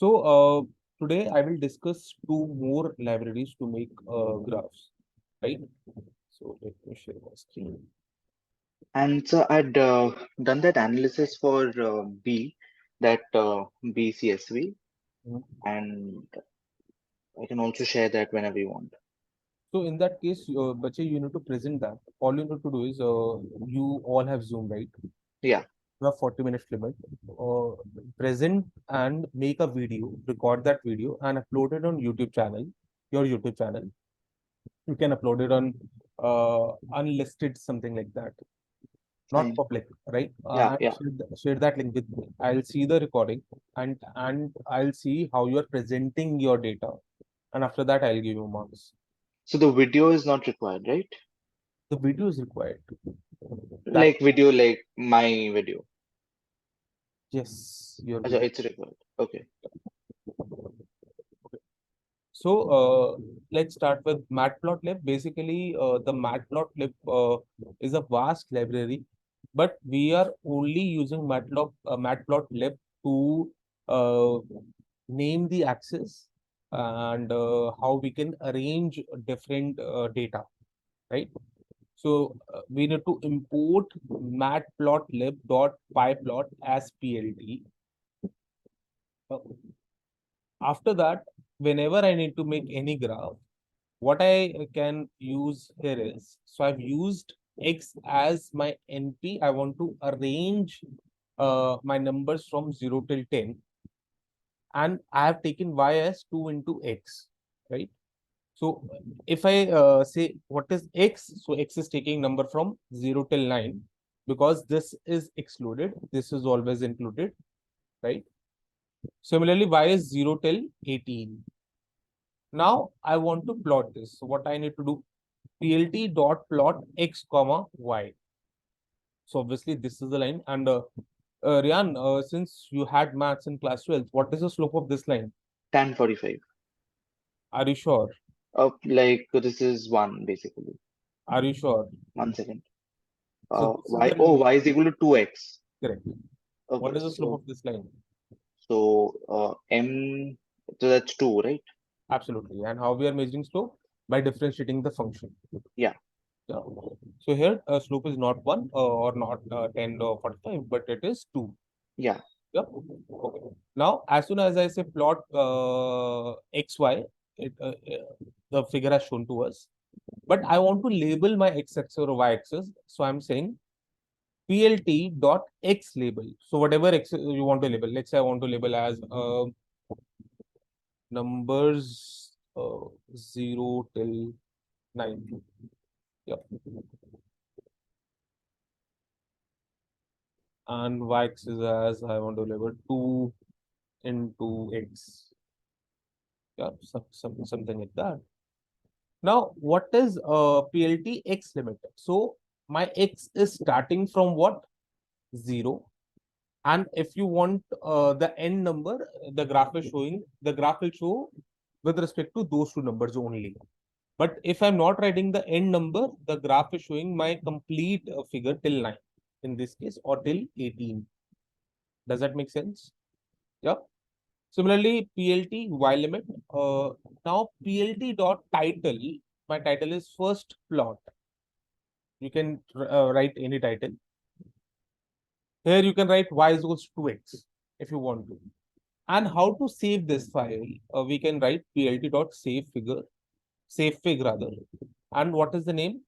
Today I will discuss two more libraries to make graphs, right? So let me share my screen. And so I'd done that analysis for that BCSV, Mhm. and I can also share that whenever you want. So in that case, Bache, you need to present that. All you need to do is you all have Zoom, right? Yeah, You have 40 minutes limit. Uh, Present and make a video, record that video and upload it on YouTube channel, your YouTube channel. You can upload it on unlisted, something like that. Not fine. public, right? Yeah, And yeah. share that link with me. I'll see the recording and I'll see how you are presenting your data. And after that, I'll give you marks. So the video is not required, right? The video is required. That Like video, like my video. yes, your So video. it's required. Okay. So let's start with Matplotlib. Basically, the Matplotlib is a vast library, but we are only using Matplotlib to uh, name the axis and how we can arrange different data, right? So we need to import matplotlib.pyplot as PLT. Uh, After that, whenever I need to make any graph, what I can use here is, so I've used X as my NP. I want to arrange my numbers from 0 till 10, and I have taken Y as 2 into X, right? So if I say what is X, so X is taking number from 0 till 9 because this is excluded, this is always included, right? Similarly, Y is 0 till 18. Now I want to plot this. So what I need to do, plt dot plot x comma y. So obviously this is the line. And Rian, since you had maths in class 12, what is the slope of this line? 10:45. Are you sure? Like this is one basically. Are you sure? 1 second. So this is Y. the Oh, limit. y is equal to 2x. Correct. What Okay. is the slope of this line? M. So that's two, right? Absolutely. And how we are measuring slope? By differentiating the function. Yeah. Yeah. So here slope is not 1 or not 10 or 45, but it is 2. Yeah. Yep. Okay. Now, as soon as I say plot xy, the figure has shown to us. But I want to label my x-axis or y-axis. So I'm saying plt dot x label. So whatever x you want to label. Let's say I want to label as numbers 0 till 9. Yep. And y-axis as I want to label 2 into x. Yeah, something like that. Now, what is PLT X limit? So my X is starting from what? 0. And if you want the end number, the graph is showing, the graph will show with respect to those two numbers only. But if I'm not writing the end number, the graph is showing my complete figure till 9 in this case or till 18. Does that make sense? Yeah. Similarly, PLT Y limit. Now PLT dot title. My title is first plot. You can write any title. Here you can write y is equals to x if you want to. And how to save this file? We can write plt dot save figure, save fig rather. And what is the name?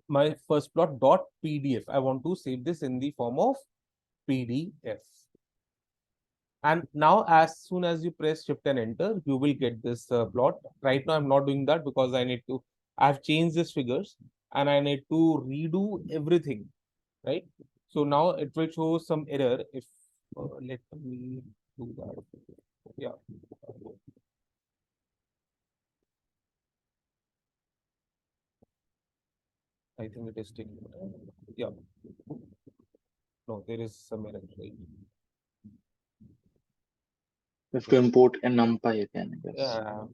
My first plot dot pdf. I want to save this in the form of PDF. And now, as soon as you press shift and enter, you will get this plot. Right now, I'm not doing that because I need to. I've changed these figures and I need to redo everything, right? So now it will show some error if let me do that. Yeah. I think it is taking time. Yeah. No, there is some error, right? We have to import a NumPy again, I guess. Yeah.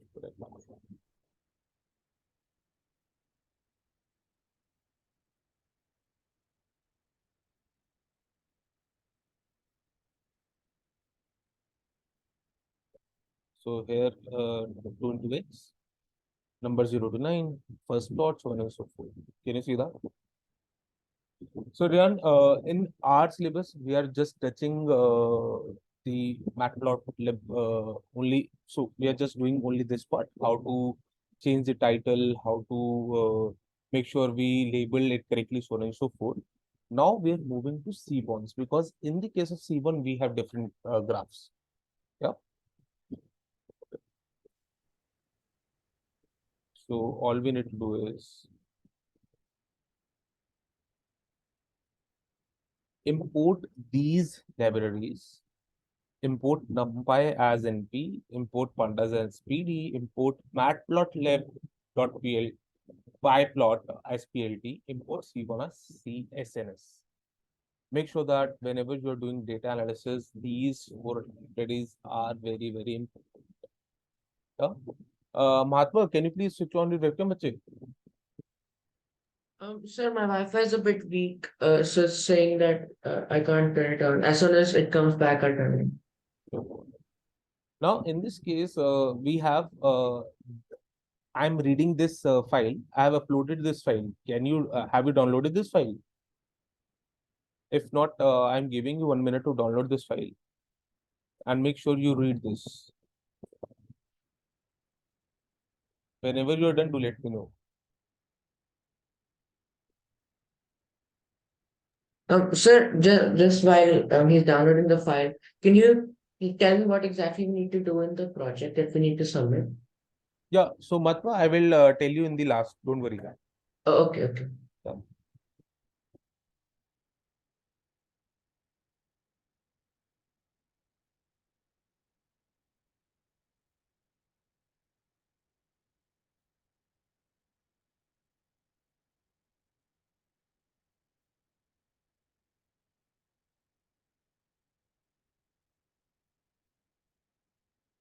So here 2 into x, number 0 to 9, first plot, so on and so forth. Can you see that? So Ryan, in our syllabus, we are just touching the Matplotlib only. So we are just doing only this part, how to change the title, how to make sure we label it correctly, so on and so forth. Now we are moving to Seaborns because in the case of Seaborn, we have different graphs. Yeah. So all we need to do is import these libraries, import NumPy as NP, import pandas as PD, import matplotlib.pl, pyplot as PLT, import Seaborn as CSNS. Make sure that whenever you're doing data analysis, these four libraries are very, very important. Yeah? Mahatma, can you please switch on your webcam, bache? Sir, my Wi-Fi is a bit weak, so it's saying that I can't turn it on. As soon as it comes back, I'll turn it on. Now, in this case, we have I'm reading this file. I have uploaded this file. Can you have you downloaded this file? If not, I'm giving you 1 minute to download this file and make sure you read this. Whenever you're done, do let me know. Sir, just while he's downloading the file, can you tell me what exactly we need to do in the project that we need to submit? Yeah, so Matma, I will tell you in the last. Don't worry. Oh, okay, okay. Yeah.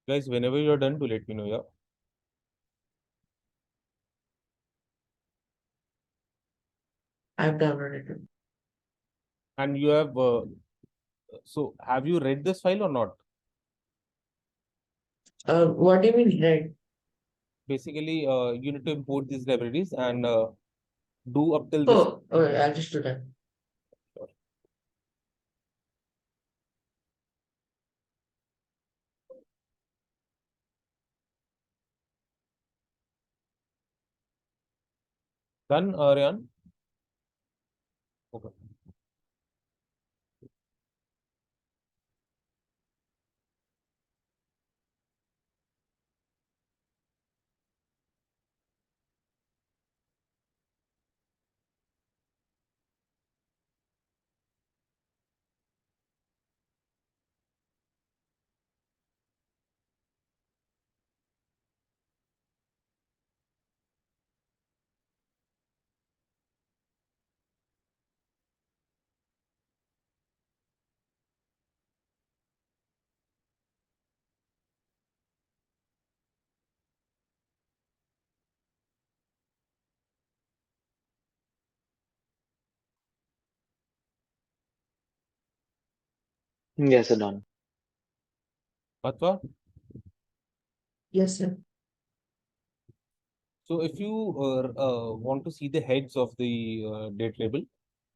Guys, whenever you're done, do let me know. Yeah. I've downloaded it. And you have, so have you read this file or not? What do you mean, right? Basically, you need to import these libraries and do up till this. Oh, okay, I'll just do that. Done, Ryan? Okay. Yes, sir, done. Matma? Yes, sir. So if you want to see the heads of the date label,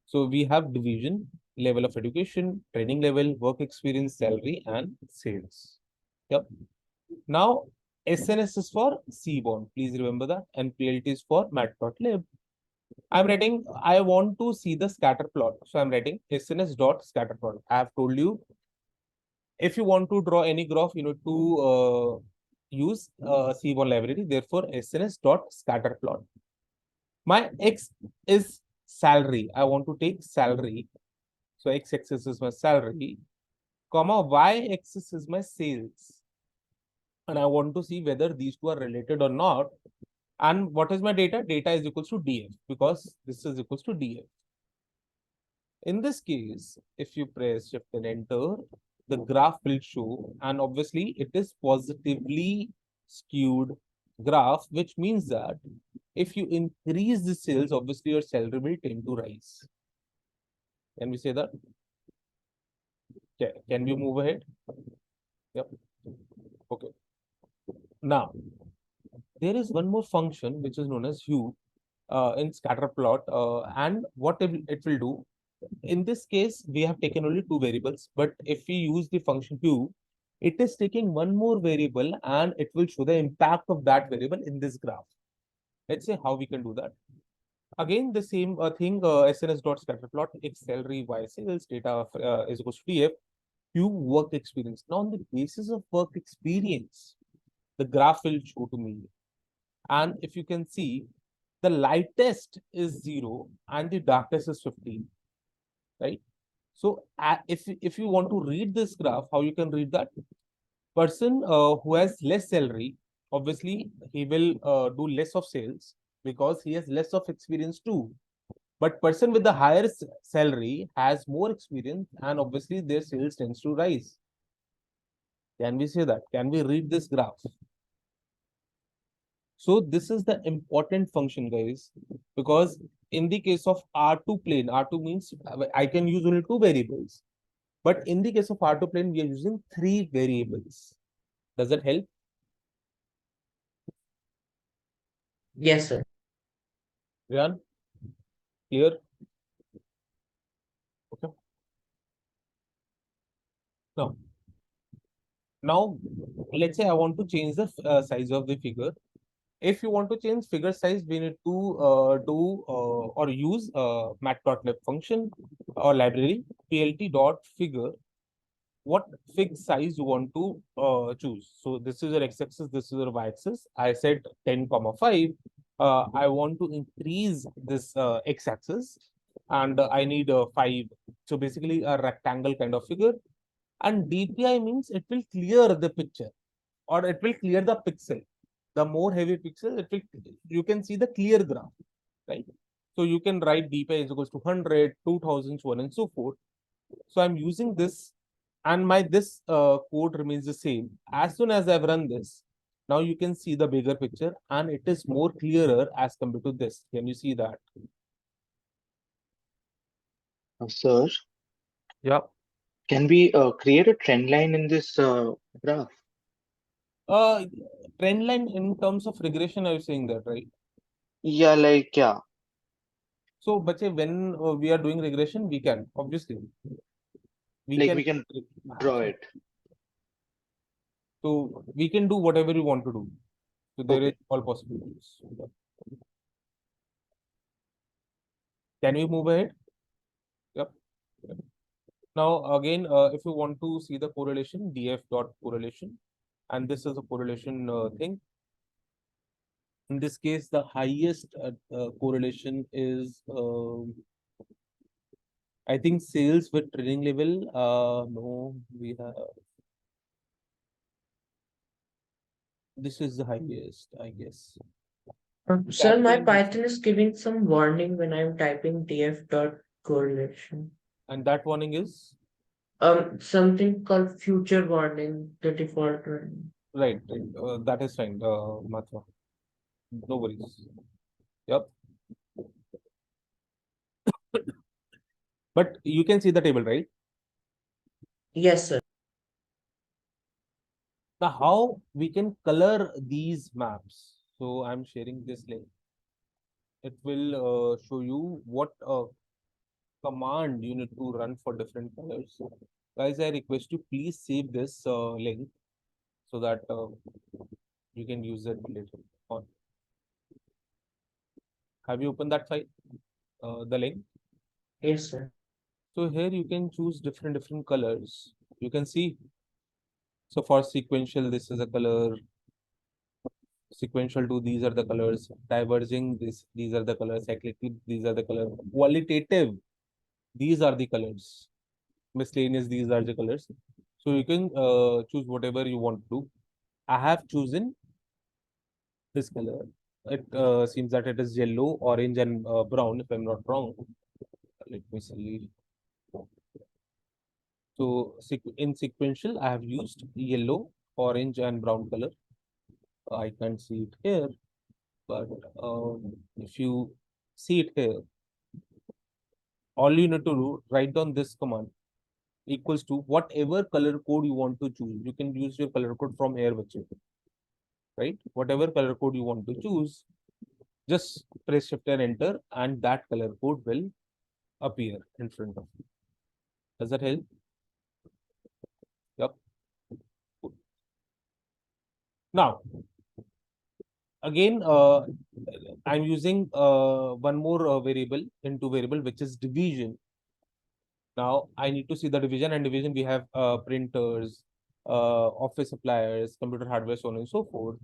so we have division, level of education, training level, work experience, salary, and sales. Yep. Now, SNS is for Seaborn. Please remember that. And PLT is for Matplotlib. I'm writing, I want to see the scatter plot. So I'm writing SNS dot scatter plot. I have told you, if you want to draw any graph, you need to use Seaborn library. Therefore, SNS dot scatter plot. My X is salary. I want to take salary. So X axis is my salary, comma Y axis is my sales. And I want to see whether these two are related or not. And what is my data? Data is equals to DF because this is equals to DF. In this case, if you press shift and enter, the graph will show, and obviously it is positively skewed graph, which means that if you increase the sales, obviously your salary will tend to rise. Can we say that? Can we move ahead? Yep. Okay. Now, there is one more function which is known as hue in scatter plot, and what it will do. In this case, we have taken only two variables, but if we use the function hue, it is taking one more variable and it will show the impact of that variable in this graph. Let's say how we can do that. Again, the same thing, SNS dot scatter plot, X salary, Y sales, data is equals to DF, hue work experience. Now, on the basis of work experience, the graph will show to me. And if you can see, the lightest is 0 and the darkest is 15, right? So if you want to read this graph, how you can read that? Person who has less salary, obviously he will do less of sales because he has less of experience too. But person with the higher salary has more experience and obviously their sales tends to rise. Can we say that? Can we read this graph? So this is the important function, guys, because in the case of R2 plane, R2 means I can use only two variables. But in the case of R2 plane, we are using three variables. Does that help? Yes, sir. Rian? Clear? Okay. Now, let's say I want to change the size of the figure. If you want to change figure size, we need to do or use mat.lib function or library plt.figure. What fixed size you want to choose. So this is your x-axis, this is your y-axis. I said 10, 5. I want to increase this x-axis and I need 5. So basically a rectangle kind of figure. And DPI means it will clear the picture or it will clear the pixel. The more heavy pixel, it will, you can see the clear graph, right? So you can write DPI is equals to 100, 2000, so on and so forth. So I'm using this and my this code remains the same. As soon as I've run this, now you can see the bigger picture and it is more clearer as compared to this. Can you see that? Sir, Yeah. can we create a trend line in this graph? Uh, Trend line in terms of regression, are you saying that, right? Yeah, like, yeah. So, but when we are doing regression, we can obviously we Like can. we can draw it. So we can do whatever you want to do. So there is Okay. all possibilities. Can we move ahead? Yep. Now again, if you want to see the correlation, df dot correlation, and this is a correlation thing. In this case, the highest correlation is I think sales with training level. No, we have this is the highest, I guess. Sir, my Capital, Python is giving some warning when I'm typing df dot correlation. and that warning is Something called future warning, the default one. right. That is fine, Mathva. No worries. Yep. But you can see the table, right? Yes, sir. Now, how we can color these maps? So I'm sharing this link. It will show you what command you need to run for different colors. Guys, I request you please save this link so that you can use it later on. Have you opened that file, the link? Yes, sir. So here you can choose different colors. You can see. So for sequential, this is a color. Sequential 2, these are the colors. Diverging, these are the colors. Cyclic, these are the colors. Qualitative, these are the colors. Miscellaneous, these are the colors. So you can choose whatever you want to do. I have chosen this color. It seems that it is yellow, orange, and brown, if I'm not wrong. Let me see. So in sequential, I have used yellow, orange, and brown color. I can't see it here, but if you see it here, all you need to do, write down this command equals to whatever color code you want to choose. You can use your color code from here, bache. right? Whatever color code you want to choose, just press shift and enter, and that color code will appear in front of you. Does that help? Yep. Good. Now, again, I'm using one more variable into variable, which is division. Now I need to see the division, and division we have printers, office suppliers, computer hardware, so on and so forth.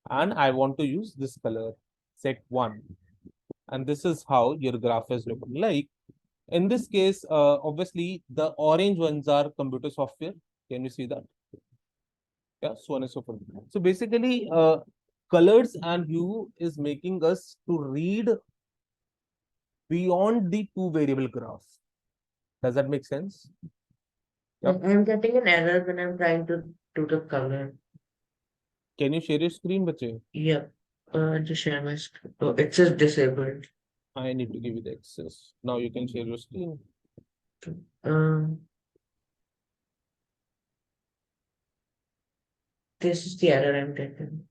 And I want to use this color, set 1. And this is how your graph is looking like. In this case, obviously the orange ones are computer software. Can you see that? Yeah, so on and so forth. So basically, colors and hue is making us to read beyond the two variable graph. Does that make sense? Yep. I'm getting an error when I'm trying to do the color. Can you share your screen, bache? Yep. Just share my screen. Oh, it says disabled. I need to give you the access. Now you can share your screen. Um, this is the error I'm getting.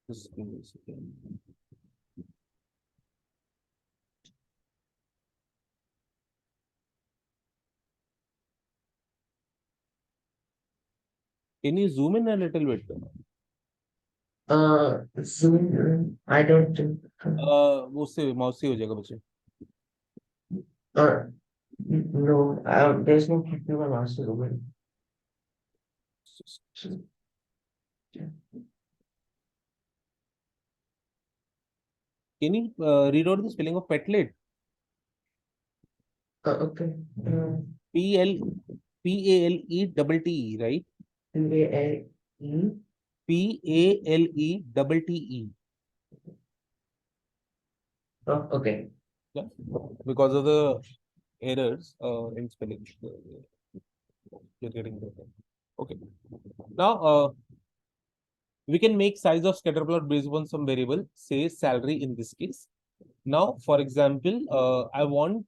Just give me a second. Can you zoom in a little bit? Zoom. I don't think. वो उससे mouse से हो जाएगा बच्चे. Uh, no. There's no technical master zoom. Can you read out the spelling of petlet? Okay. P-L P-A-L-E double T-E, right? P-A-L-E. P-A-L-E double T-E. Oh, okay. Yeah, because of the errors in spelling, you're getting that. Okay. Now, we can make size of scatter plot based on some variable, say salary in this case. Now, for example, I want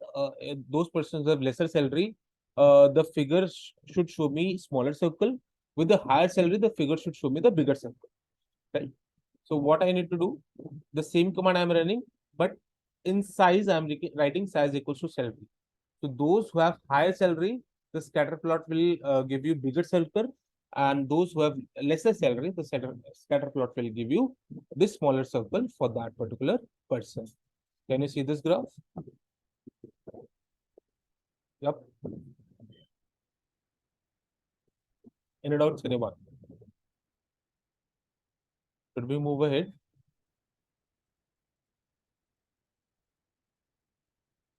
those persons who have lesser salary, the figure should show me smaller circle. With the higher salary, the figure should show me the bigger circle, right? So what I need to do, the same command I'm running, but in size, I'm writing size equals to salary. So those who have higher salary, the scatter plot will give you bigger circle, and those who have lesser salary, the scatter plot will give you this smaller circle for that particular person. Can you see this graph? Yep. Any doubts, anyone? Should we move ahead?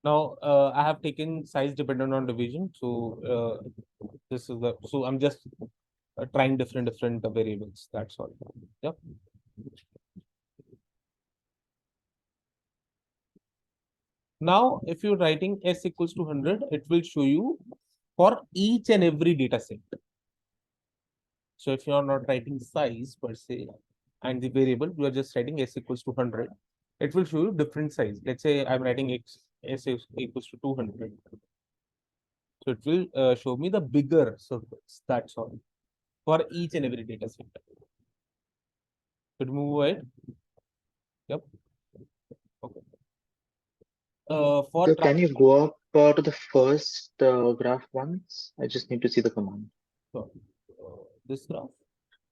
Now, I have taken size dependent on division. So this is the, so I'm just trying different variables. That's all. Yep. Now, if you're writing S equals to 100, it will show you for each and every data set. So if you're not writing size per se and the variable, you are just writing S equals to 100, it will show you different size. Let's say I'm writing S equals to 200. So it will show me the bigger circles. That's all for each and every data set. Should we move ahead? Yep. Okay. So can you go up to the first graph once? I just need to see the command. This graph?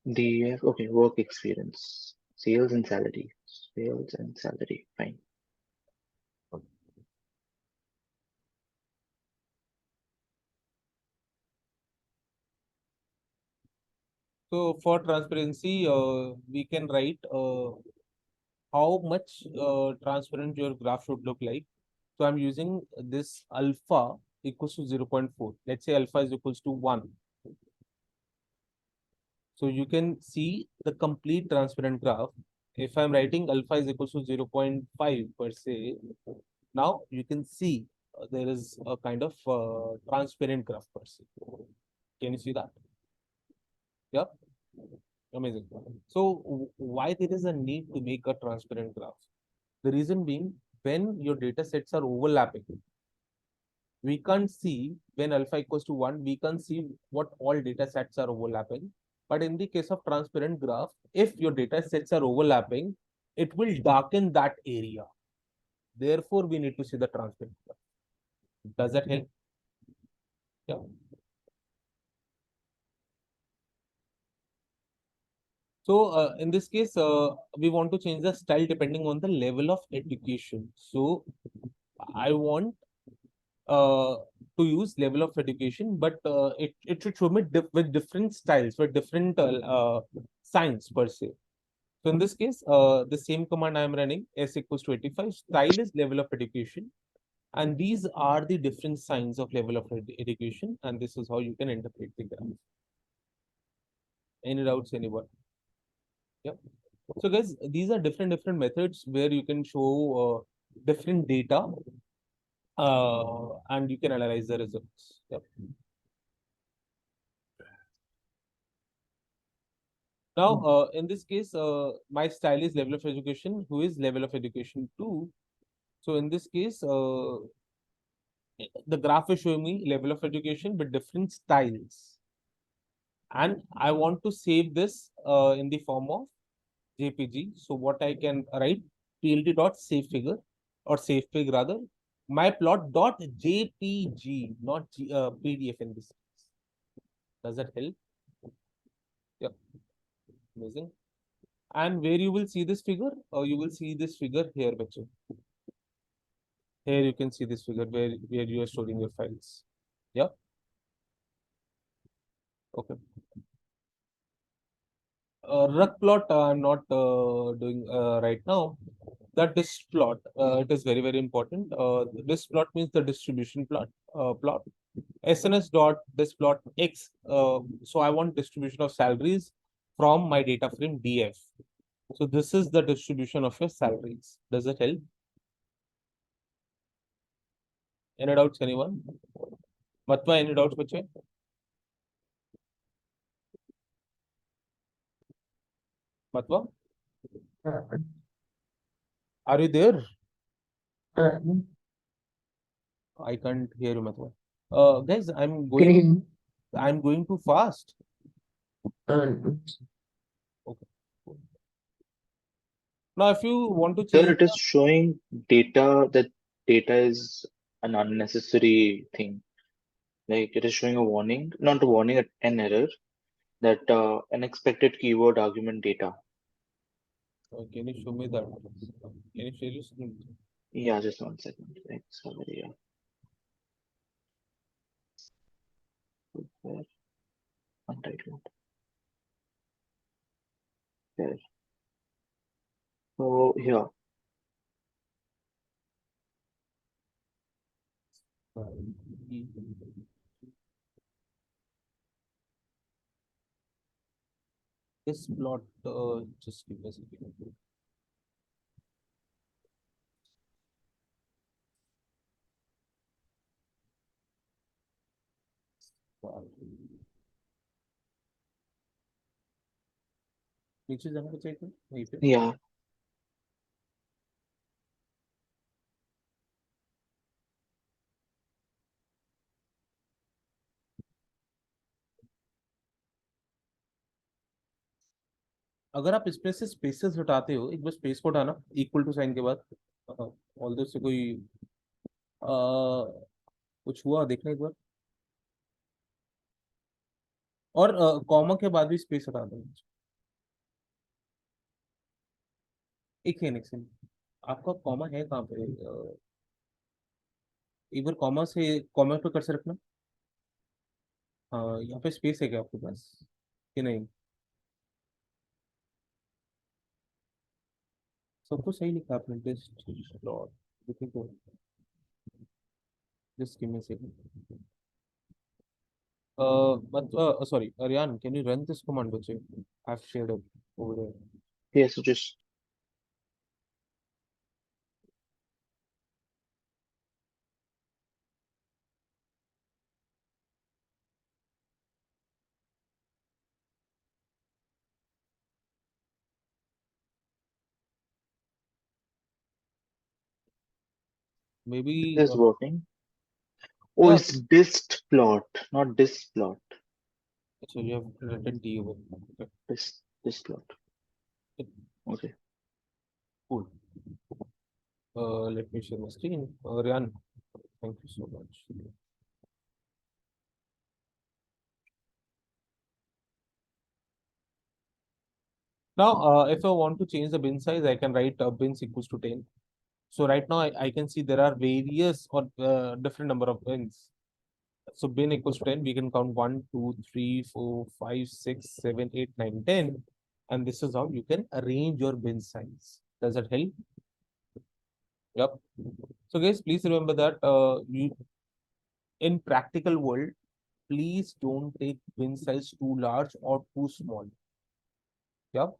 Okay, work experience, sales and salary, fine. So for transparency, we can write how much transparent your graph should look like. So I'm using this alpha equals to 0.4. Let's say alpha is equals to 1. So you can see the complete transparent graph. If I'm writing alpha is equals to 0.5 per se, now you can see there is a kind of transparent graph per se. Can you see that? Yep. Amazing. So why there is a need to make a transparent graph? The reason being, when your data sets are overlapping, we can't see when alpha equals to 1, we can't see what all data sets are overlapping. But in the case of transparent graph, if your data sets are overlapping, it will darken that area. Therefore, we need to see the transparent graph. Does that help? Yeah. So in this case, we want to change the style depending on the level of education. So I want to use level of education, but it should show me with different styles, with different signs per se. So in this case, the same command I am running, s equals to 85, style is level of education. And these are the different signs of level of education. And this is how you can interpret the graph. Any doubts, anyone? Yeah. So guys, these are different methods where you can show different data and you can analyze the results. Yep. Now, in this case, my style is level of education. Who is level of education 2? So in this case, the graph is showing me level of education with different styles. And I want to save this in the form of JPG. So what I can write, plt dot save figure or save pig rather, my plot dot JPG, not PDF in this case. Does that help? Yep. Amazing. And where you will see this figure, you will see this figure here, bache. Here you can see this figure where you are storing your files. Yeah. Okay. Rug plot I'm not doing right now. That disk plot, it is very important. Disk plot means the distribution plot. SNS dot disk plot X. So I want distribution of salaries from my data frame DF. So this is the distribution of your salaries. Does it help? Any doubts, anyone? Matwa, any doubts, bache? Matwa, Uh, are you there? uh, I can't hear you, Matwa. Guys, can you I'm going too fast. um, Okay. Now, if you want to Sir, change, it is showing data that data is an unnecessary thing. Like it is showing a warning, not a warning, an error that unexpected keyword argument data. can you show me that? Can you share your screen? Yeah, just 1 second. Right, sorry, yeah. Where? Untitled. There. So here, This plot, just give us a second. नीचे जाना बच्चा एक minute, वहीं पे. yeah. अगर आप इसमें से स्पेसेस हटाते हो, एक बार स्पेस को हटाना इक्वल टू साइन के बाद, ऑल से कोई कुछ हुआ देखना एक बार. और कॉमा के बाद भी स्पेस हटा दो. एक सेकंड, आपका कॉमा है कहाँ पे? एक बार कॉमा से कॉमा पे कर्सर रखना. हाँ, यहाँ पे स्पेस है क्या आपके पास कि नहीं? सब कुछ सही लिखा आपने. टेस्ट प्लॉट देखिए तो, just give me a second. but sorry, Aryan, can you run this command, bache? I've shared it over there. Yes, just Maybe it is working. Oh, yeah, it's dist plot, not disk plot. So you have written D over. Okay, This plot. Okay. cool. Let me share my screen. Ryan, thank you so much. Now, if I want to change the bin size, I can write bins equals to 10. So right now, I can see there are various or different number of bins. So bin equals to 10, we can count 1, 2, 3, 4, 5, 6, 7, 8, 9, 10. And this is how you can arrange your bin size. Does that help? Yep. So guys, please remember that you in practical world, please don't take bin size too large or too small. Yep.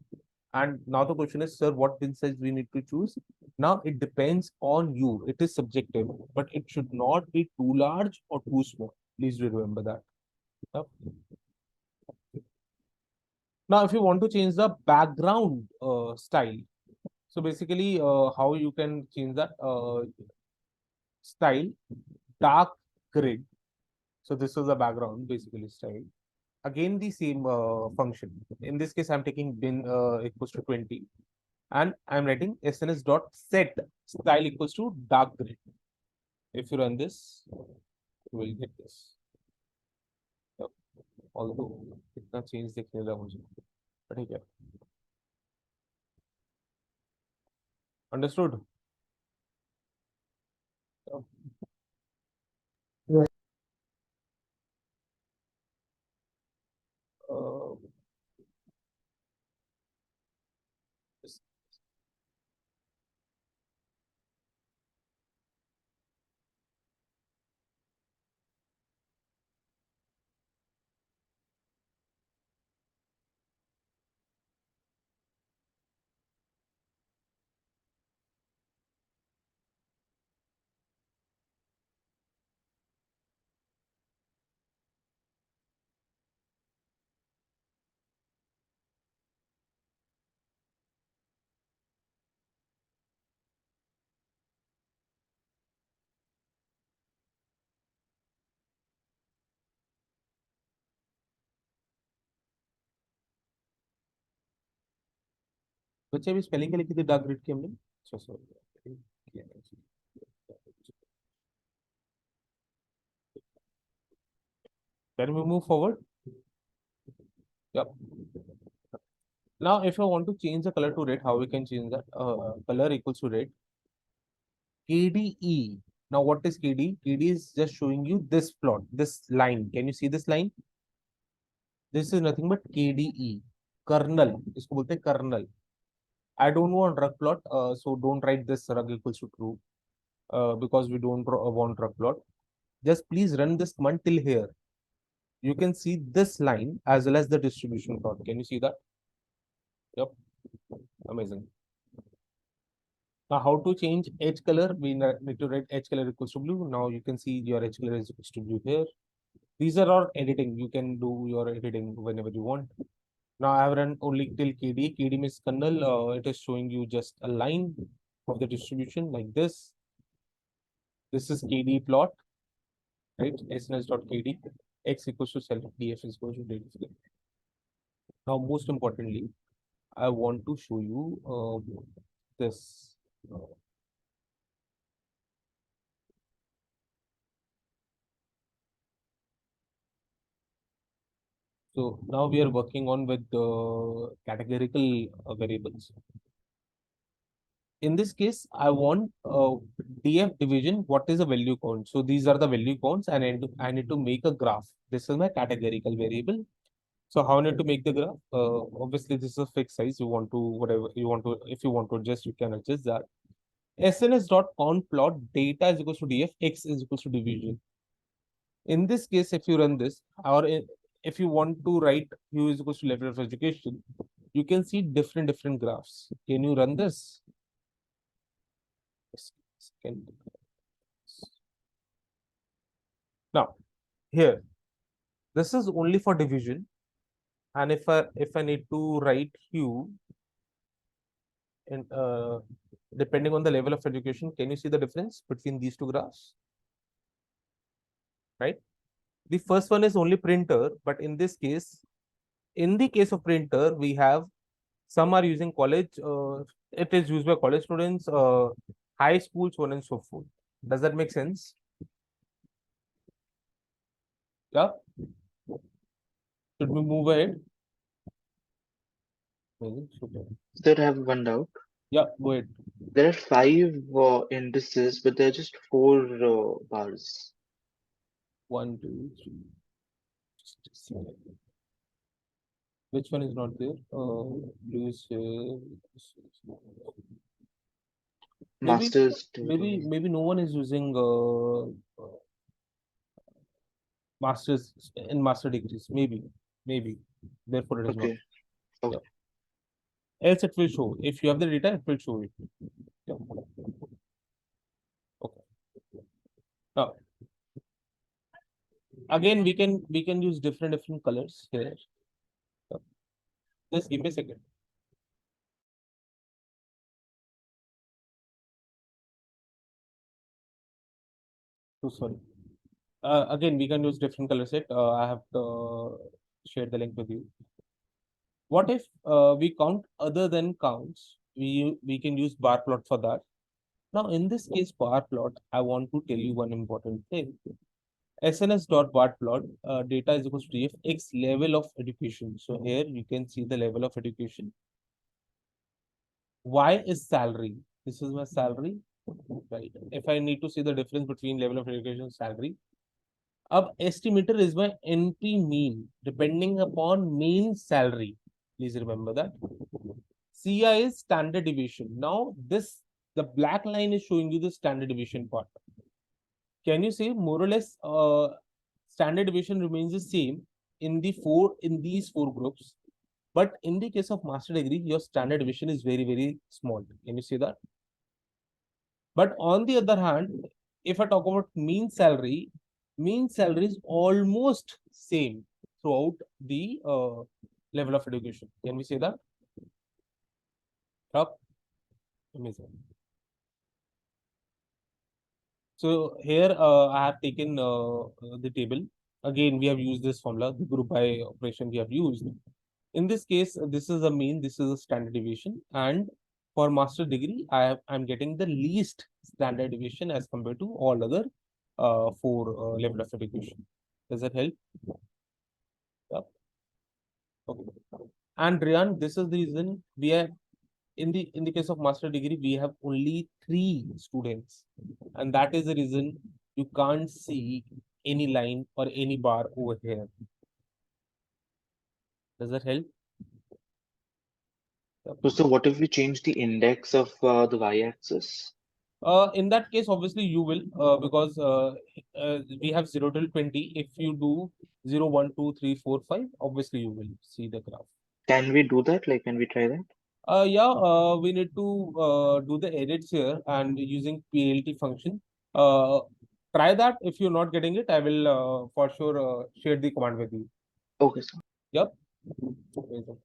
And now the question is, sir, what bin size we need to choose? Now it depends on you. It is subjective, but it should not be too large or too small. Please do remember that. Yep. Now, if you want to change the background style, so basically, how you can change that style, dark grid. So this is the background basically style. Again, the same function. In this case, I'm taking bin equals to 20, and I'm writing SNS dot set style equals to dark grid. If you run this, you will get this. Yep. Although इतना change देखने लगा मुझे, but ठीक है. Understood? Yep. Yes. Uh, बच्चे अभी spelling के लिए कितनी डार्क ग्रिड की हमने? अच्छा sorry. Can we move forward? Yep. Now, if I want to change the color to red, how we can change that? Color equals to red. KDE. Now, what is KD? KD is just showing you this plot, this line. Can you see this line? This is nothing but KDE. Kernel. इसको बोलते हैं kernel. I don't want rug plot, so don't write this rug equals to true, because we don't want rug plot. Just please run this command till here. You can see this line as well as the distribution plot. Can you see that? Yep. Amazing. Now, how to change edge color? We need to write edge color equals to blue. Now you can see your edge color is equals to blue here. These are all editing. You can do your editing whenever you want. Now I have run only till KD. KD means kernel. It is showing you just a line of the distribution like this. This is KD plot, right? SNS.KD. X equals to self. DF is equals to data. Now, most importantly, I want to show you this. So now we are working on with the categorical variables. In this case, I want DF division. What is the value count? So these are the value counts, and I need to make a graph. This is my categorical variable. So how I need to make the graph? Obviously, this is a fixed size. You want to whatever you want to. If you want to adjust, you can adjust that. SNS dot count plot data is equals to DF. X is equals to division. In this case, if you run this, or if you want to write Q is equals to level of education, you can see different graphs. Can you run this? Now, here, this is only for division, and if I need to write Q, and depending on the level of education, can you see the difference between these two graphs? Right? The first one is only printer, but in this case, in the case of printer, we have some are using college, it is used by college students, high school, so on and so forth. Does that make sense? Yeah. Should we move ahead? Super. Sir, I have one doubt. Yeah, go ahead. There are 5 indices, but there are just 4 bars. 1, 2, 3. Just a second. Which one is not there? Please, maybe, Masters. maybe no one is using masters in master degrees. Maybe. Therefore, it is not. Okay. Okay. Yeah. Else, it will show. If you have the data, it will show it. Yeah. Okay. Now, again, we can use different colors here. Yeah. Just give me a second. So sorry. Again, we can use different color set. I have shared the link with you. What if we count other than counts? We can use bar plot for that. Now, in this case, bar plot, I want to tell you one important thing. SNS dot bar plot data is equal to df x level of education. So here you can see the level of education. Y is salary. This is my salary. Right. If I need to see the difference between level of education and salary, अब estimator is my NP mean depending upon mean salary. Please remember that. CI is standard deviation. Now the black line is showing you the standard deviation part. Can you say more or less standard deviation remains the same in these 4 groups, but in the case of master degree, your standard deviation is very small. Can you see that? But on the other hand, if I talk about mean salary is almost same throughout the level of education. Can we say that? Up. Amazing. So here I have taken the table. Again, we have used this formula, the group by operation we have used. In this case, this is a mean, this is a standard deviation, and for master degree, I'm getting the least standard deviation as compared to all other 4 level of education. Does that help? Yep. Okay. And Rian, this is the reason we have in the case of master degree, we have only 3 students, and that is the reason you can't see any line or any bar over here. Does that help? So what if we change the index of the y-axis? In that case, obviously you will, because we have 0 till 20. If you do 0, 1, 2, 3, 4, 5, obviously you will see the graph. Can we do that? Like, can we try that? Yeah, we need to do the edits here and using PLT function. Try that. If you're not getting it, I will for sure share the command with you. Okay, sir. Yep. Amazing.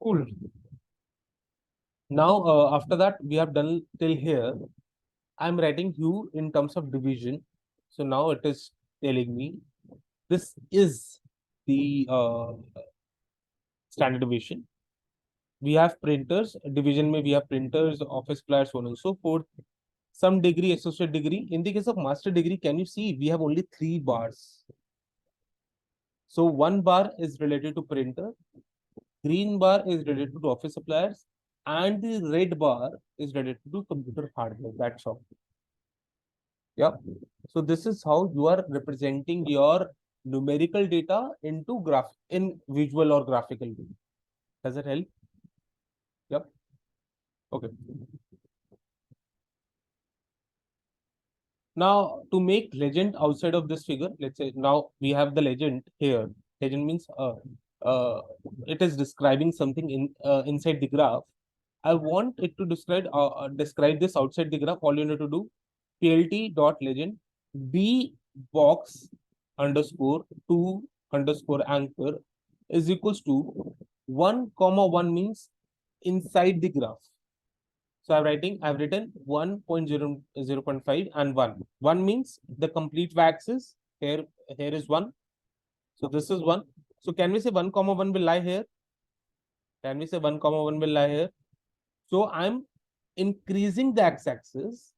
Cool. Now, after that, we have done till here. I'm writing hue in terms of division. So now it is telling me this is the standard deviation. We have printers, division may we have printers, office suppliers, so on and so forth. Some degree, associate degree. In the case of master degree, can you see we have only 3 bars? So 1 bar is related to printer, green bar is related to office suppliers, and the red bar is related to computer hardware. That's all. Yep. So this is how you are representing your numerical data into graph in visual or graphical way. Does it help? Yep. Okay. Now to make legend outside of this figure, let's say now we have the legend here. Legend means it is describing something inside the graph. I want it to describe this outside the graph. All you need to do plt.legend b box underscore 2 underscore anchor is equals to 1, 1 means inside the graph. So I've written 1.0, 0.5 and 1. 1 means the complete y-axis. Here is 1. So this is 1. So can we say 1 comma 1 will lie here? Can we say 1 comma 1 will lie here? So I'm increasing the x-axis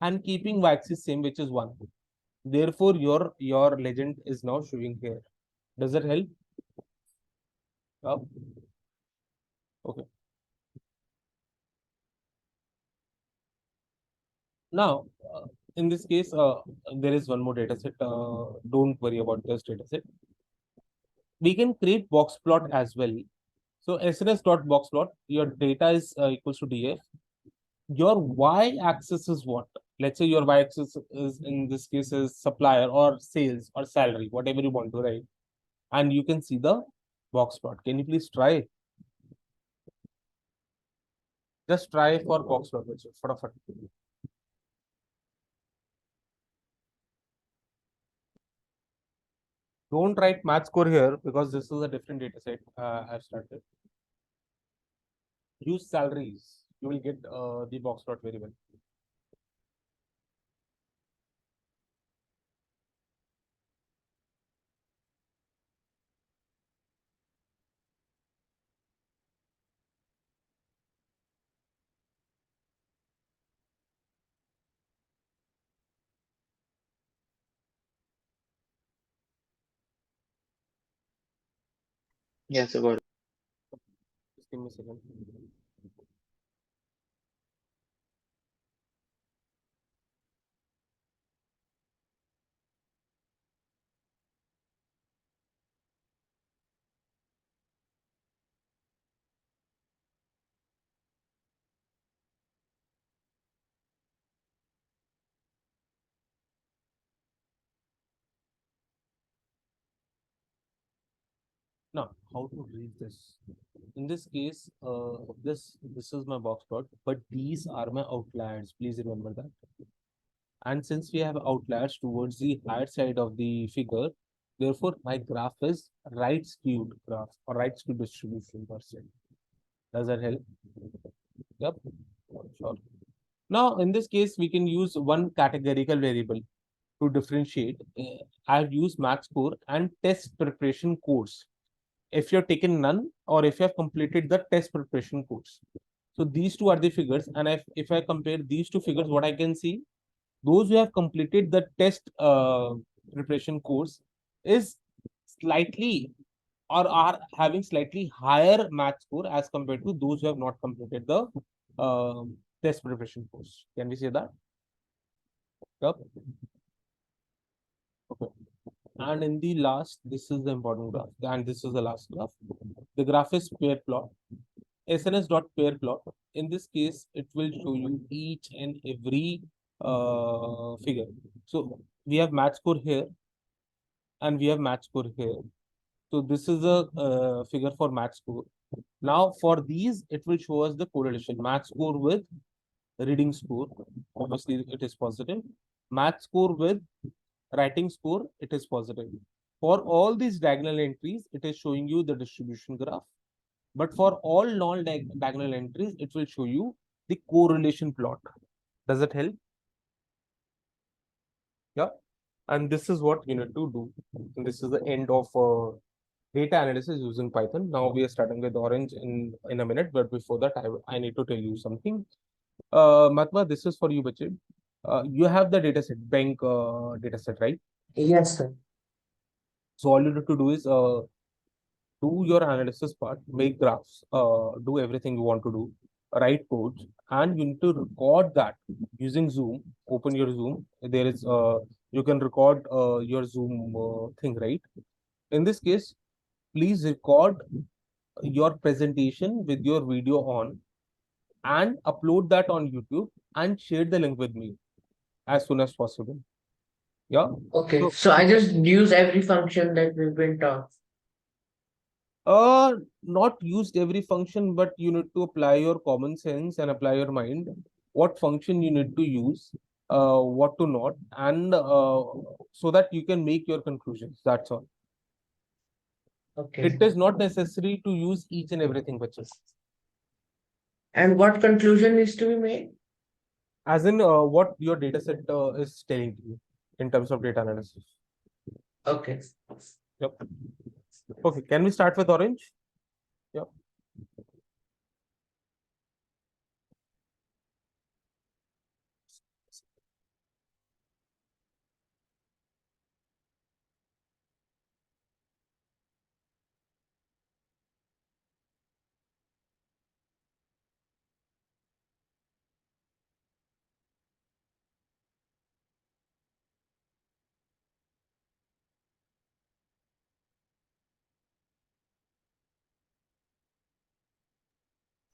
and keeping y-axis same, which is 1. Therefore, your legend is now showing here. Does that help? Okay. Now, in this case, there is one more data set. Don't worry about this data set. We can create box plot as well. So SNS.box plot, your data is equals to df. Your y-axis is what? Let's say your y-axis is, in this case, is supplier or sales or salary, whatever you want to write. And you can see the box plot. Can you please try? Just try for box plot. Fatafat. Don't write math score here because this is a different data set I've started. Use salaries. You will get the box plot very well. Yes, I got it. Just give me a second. Now, how to read this? In this case, this is my box plot, but these are my outliers. Please remember that. And since we have outliers towards the higher side of the figure, therefore my graph is right skewed graph or right skewed distribution per se. Does that help? Yep. Sure. Now, in this case, we can use one categorical variable to differentiate. I've used math score and test preparation course. If you've taken none or if you have completed the test preparation course. So these two are the figures. And if I compare these two figures, what I can see, those who have completed the test preparation course is slightly or are having slightly higher math score as compared to those who have not completed the test preparation course. Can we say that? Yep. Okay. And in the last, this is the important graph, and this is the last graph. The graph is pair plot. SNS.pair plot. In this case, it will show you each and every figure. So we have match score here, and we have match score here. So this is a figure for match score. Now for these, it will show us the correlation match score with reading score. Obviously, it is positive. Match score with writing score, it is positive. For all these diagonal entries, it is showing you the distribution graph. But for all non-diagonal entries, it will show you the correlation plot. Does it help? Yeah. And this is what you need to do. And this is the end of data analysis using Python. Now we are starting with Orange in a minute, but before that, I need to tell you something. Matma, this is for you, Bachid. You have the data set, bank data set, right? Yes, sir. So all you need to do is do your analysis part, make graphs, do everything you want to do, write codes, and you need to record that using Zoom. Open your Zoom. There is you can record your Zoom thing, right? In this case, please record your presentation with your video on and upload that on YouTube and share the link with me as soon as possible. Yeah. Okay, So so I just use every function that we've been taught. not used every function, but you need to apply your common sense and apply your mind. What function you need to use, what to not, and so that you can make your conclusions. That's all. Okay. It is not necessary to use each and everything, but just And what conclusion needs to be made? As in what your data set is telling you in terms of data analysis. Okay. Yep. Okay, can we start with orange? Yep.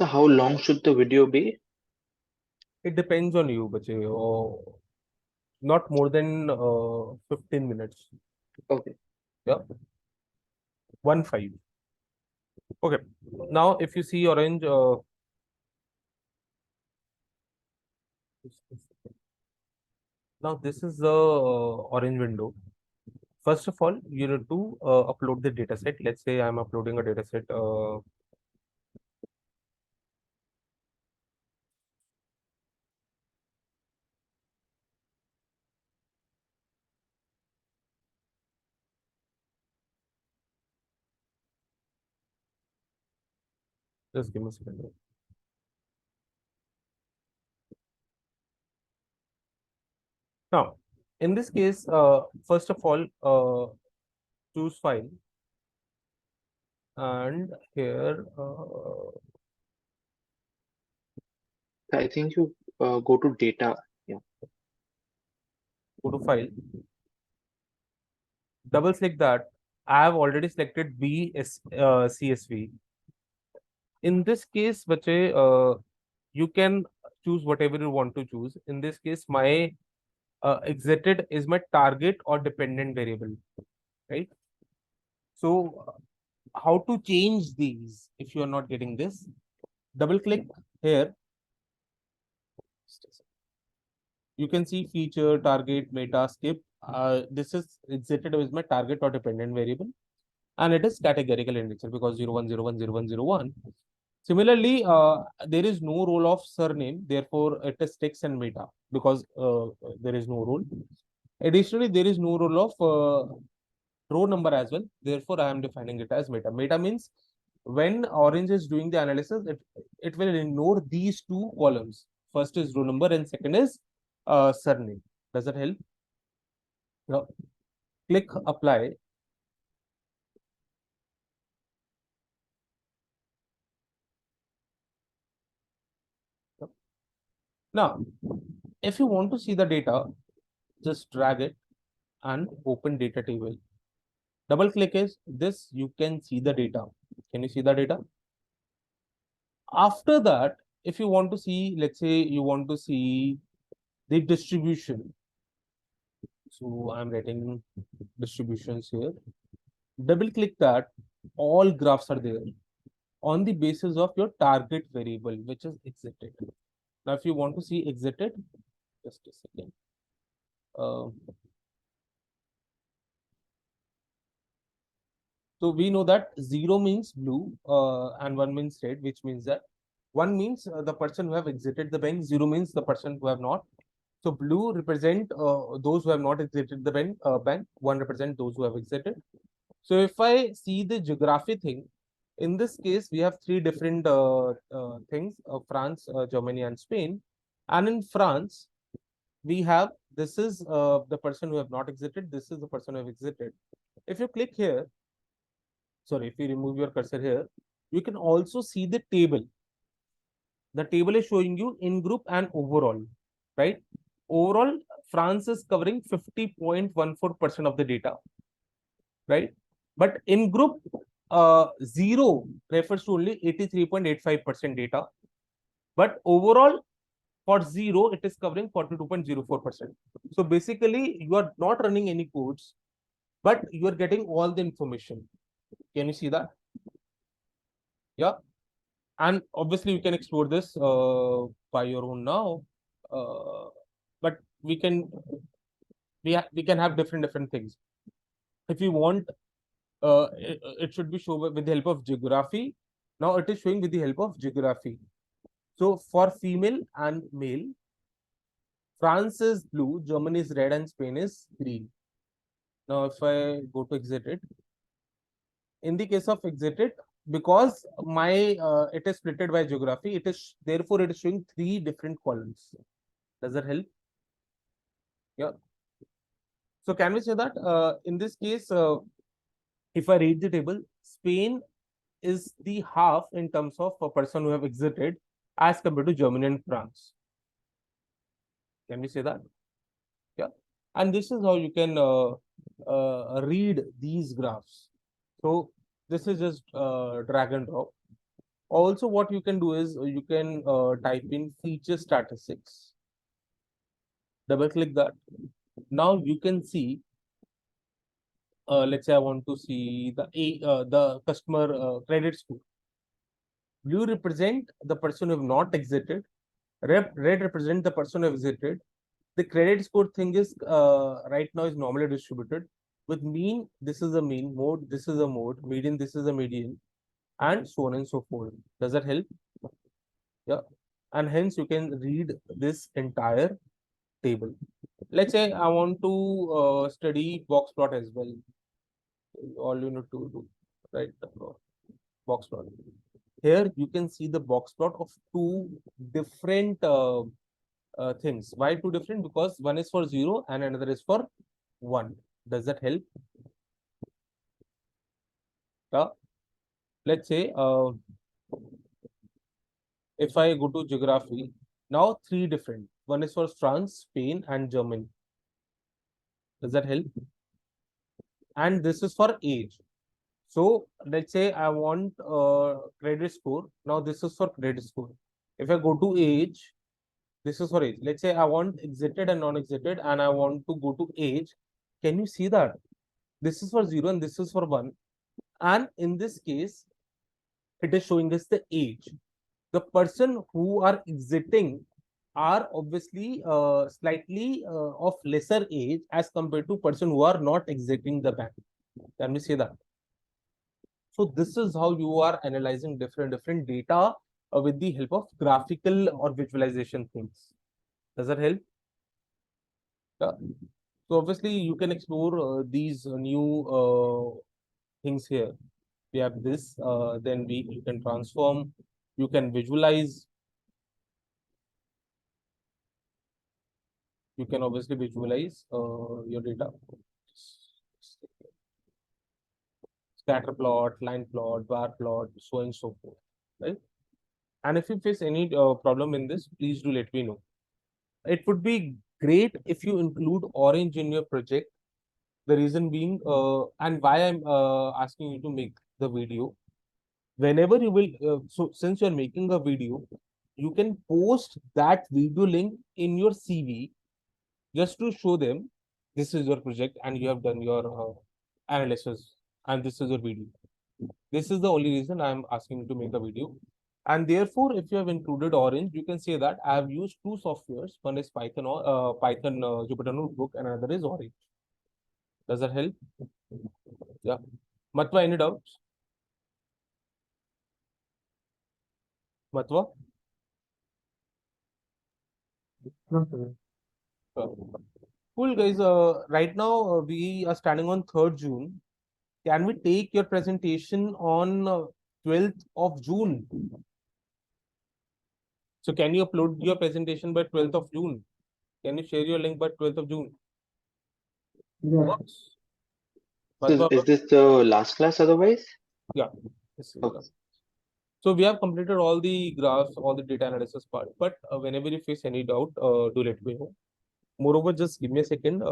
So how long should the video be? It depends on you, bache, or not more than 15 minutes. Okay. Yeah. 1-5. Okay. Now, if you see orange, now this is the orange window. First of all, you need to upload the data set. Let's say I'm uploading a data set. Just give me a second. Now, in this case, first of all, choose file, and here I think you go to data. Yeah. go to file, double click that. I have already selected CSV. In this case, bache, you can choose whatever you want to choose. In this case, my exited is my target or dependent variable, right? So, how to change these if you are not getting this? Double click here. You can see feature, target, meta, skip. This is exited as my target or dependent variable, and it is categorical in nature because 01010101. Similarly, there is no role of surname, therefore it is text and meta because there is no role. Additionally, there is no role of row number as well. Therefore, I am defining it as meta. Meta means when Orange is doing the analysis, it will ignore these two columns. First is row number and second is surname. Does that help? Now, click apply. Now, if you want to see the data, just drag it and open data table. Double click is this, you can see the data. Can you see the data? After that, if you want to see, let's say you want to see the distribution. So I'm writing distributions here. Double click that, all graphs are there on the basis of your target variable, which is exited. Now, if you want to see exited, just a second. So we know that 0 means blue and 1 means red, which means that 1 means the person who have exited the bank, 0 means the person who have not. So blue represent those who have not exited the bank, 1 represent those who have exited. So if I see the geography thing, in this case, we have 3 different things, France, Germany, and Spain. And in France, we have, this is the person who have not exited, this is the person who have exited. If you click here, sorry, if you remove your cursor here, you can also see the table. The table is showing you in group and overall, right? Overall, France is covering 50.14% of the data, right? But in group, 0 refers to only 83.85% data. But overall, for 0, it is covering 42.04%. So basically, you are not running any codes, but you are getting all the information. Can you see that? Yeah. And obviously, you can explore this by your own now. But we can have different things. If you want, it should be shown with the help of geography. Now it is showing with the help of geography. So for female and male, France is blue, Germany is red, and Spain is green. Now, if I go to Exited, in the case of Exited, because my it is splitted by geography, it is therefore it is showing 3 different columns. Does that help? Yeah. So can we say that in this case, if I read the table, Spain is the half in terms of a person who have exited as compared to Germany and France. Can we say that? Yeah. And this is how you can read these graphs. So this is just drag and drop. Also, what you can do is you can type in feature statistics. Double click that. Now you can see. Let's say I want to see the customer credit score. Blue represent the person who have not exited. Red represent the person who have exited. The credit score thing is right now is normally distributed with mean. This is a mean, mode. This is a mode, median. This is a median, and so on and so forth. Does that help? Yeah, and hence you can read this entire table. Let's say I want to study box plot as well. All you need to do, right? Box plot. Here you can see the box plot of 2 different things. Why 2 different? Because one is for 0 and another is for 1. Does that help? Let's say if I go to geography, now 3 different. One is for France, Spain, and Germany. Does that help? And this is for age. So let's say I want credit score. Now this is for credit score. If I go to age, this is for age. Let's say I want exited and non-exited, and I want to go to age. Can you see that? This is for 0 and this is for 1. And in this case, it is showing us the age. The person who are exiting are obviously slightly of lesser age as compared to person who are not exiting the bank. Can we say that? So this is how you are analyzing different data with the help of graphical or visualization things. Does that help? Yeah. So obviously you can explore these new things here. We have this, then you can transform, you can visualize. You can obviously visualize your data. Scatter plot, line plot, bar plot, so and so forth, right? And if you face any problem in this, please do let me know. It would be great if you include orange in your project. The reason being, and why I'm asking you to make the video. Whenever you will, so since you're making a video, you can post that video link in your CV just to show them this is your project and you have done your analysis and this is your video. This is the only reason I'm asking you to make a video. And therefore, if you have included Orange, you can say that I have used 2 softwares. One is Python or Python Jupyter Notebook, and another is Orange. Does that help? Yeah. Matwa, any doubts? Matwa? Cool, guys. Right now, we are standing on 3rd June. Can we take your presentation on 12th of June? So can you upload your presentation by 12th of June? Can you share your link by 12th of June? Works. So is this the last class otherwise? Yeah. This is Okay. So we have completed all the graphs, all the data analysis part. But whenever you face any doubt, do let me know. Moreover, just give me a second.